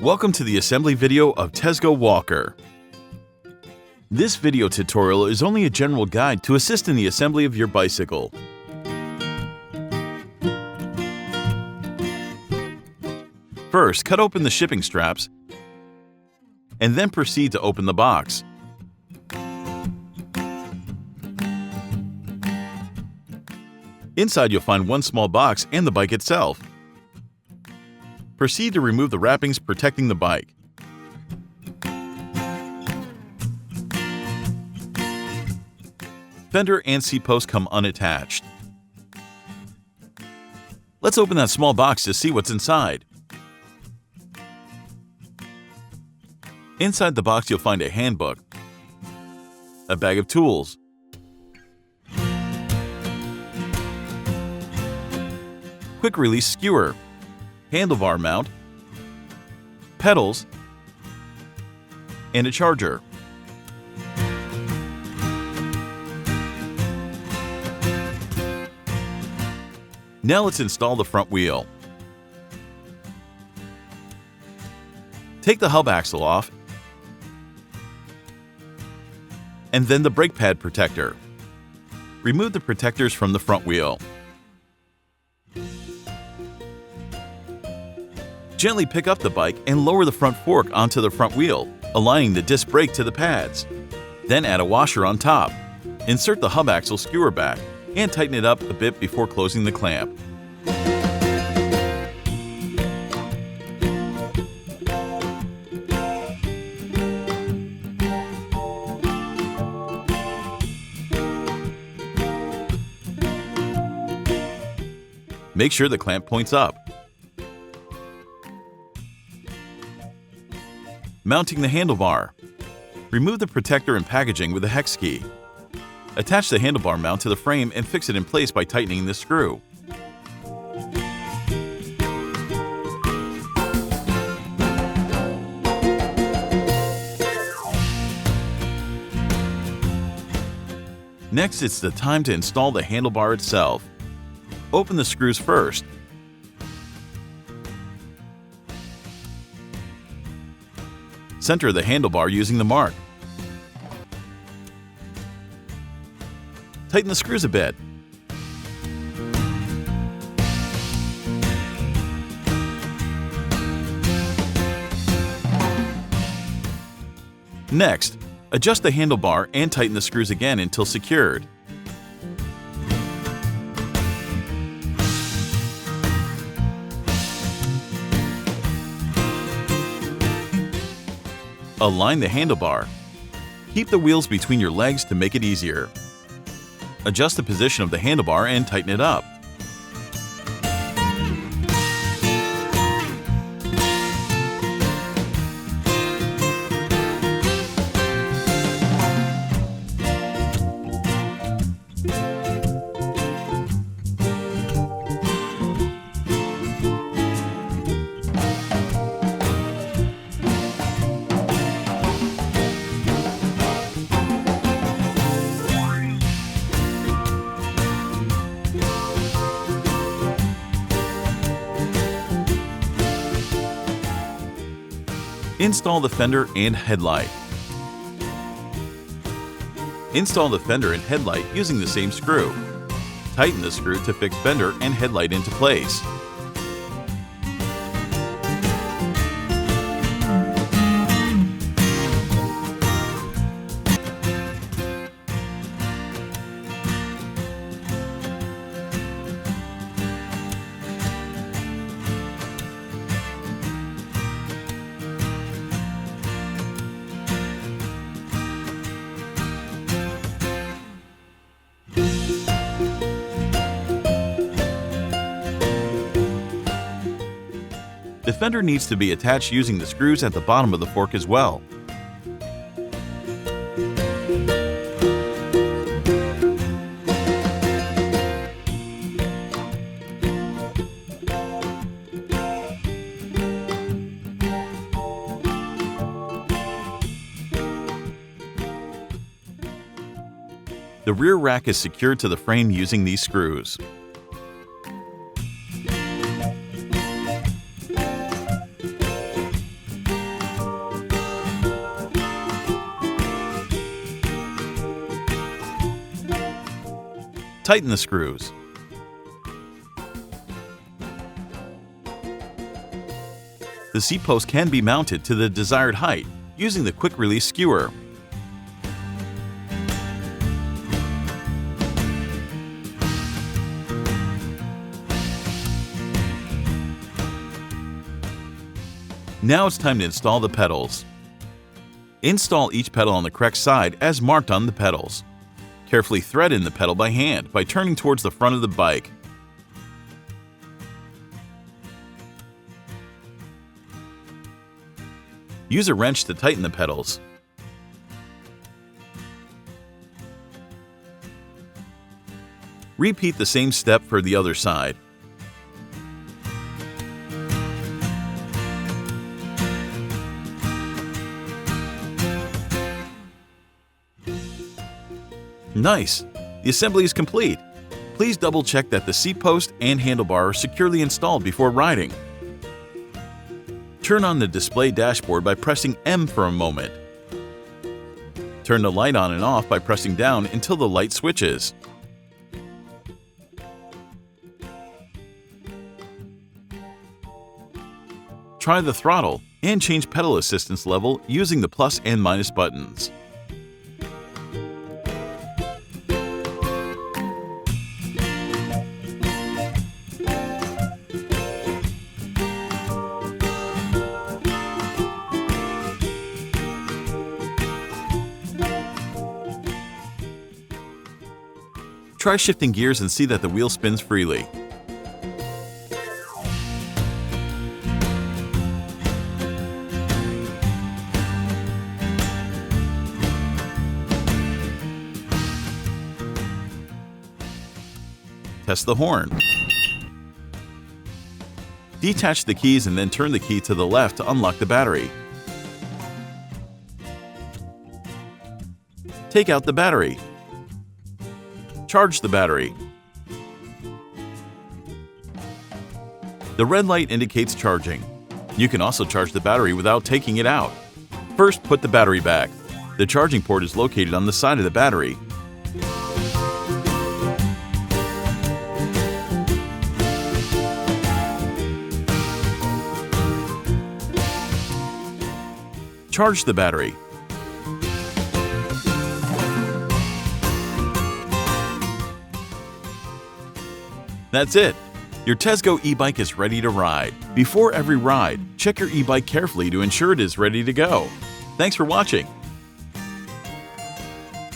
Welcome to the assembly video of Tesgo Walker. This video tutorial is only a general guide to assist in the assembly of your bicycle. First, cut open the shipping straps and then proceed to open the box. Inside you'll find one small box and the bike itself. Proceed to remove the wrappings protecting the bike. Fender and seat post come unattached. Let's open that small box to see what's inside. Inside the box you'll find a handbook, a bag of tools, quick release skewer, handlebar mount, pedals, and a charger. Now let's install the front wheel. Take the hub axle off and then the brake pad protector. Remove the protectors from the front wheel. Gently pick up the bike and lower the front fork onto the front wheel, aligning the disc brake to the pads. Then add a washer on top. Insert the hub axle skewer back and tighten it up a bit before closing the clamp. Make sure the clamp points up. Mounting the handlebar. Remove the protector and packaging with a hex key. Attach the handlebar mount to the frame and fix it in place by tightening the screw. Next, it's the time to install the handlebar itself. Open the screws first. Center the handlebar using the mark. Tighten the screws a bit. Next, adjust the handlebar and tighten the screws again until secured. Align the handlebar. Keep the wheels between your legs to make it easier. Adjust the position of the handlebar and tighten it up. Install the fender and headlight. Install the fender and headlight using the same screw. Tighten the screw to fix fender and headlight into place. The fender needs to be attached using the screws at the bottom of the fork as well. The rear rack is secured to the frame using these screws. Tighten the screws. The seat post can be mounted to the desired height using the quick-release skewer. Now it's time to install the pedals. Install each pedal on the correct side as marked on the pedals. Carefully thread in the pedal by hand by turning towards the front of the bike. Use a wrench to tighten the pedals. Repeat the same step for the other side. Nice! The assembly is complete. Please double check that the seat post and handlebar are securely installed before riding. Turn on the display dashboard by pressing M for a moment. Turn the light on and off by pressing down until the light switches. Try the throttle and change pedal assistance level using the plus and minus buttons. Try shifting gears and see that the wheel spins freely. Test the horn. Detach the keys and then turn the key to the left to unlock the battery. Take out the battery. Charge the battery. The red light indicates charging. You can also charge the battery without taking it out. First, put the battery back. The charging port is located on the side of the battery. Charge the battery. That's it! Your Tesgo e-bike is ready to ride. Before every ride, check your e-bike carefully to ensure it is ready to go. Thanks for watching.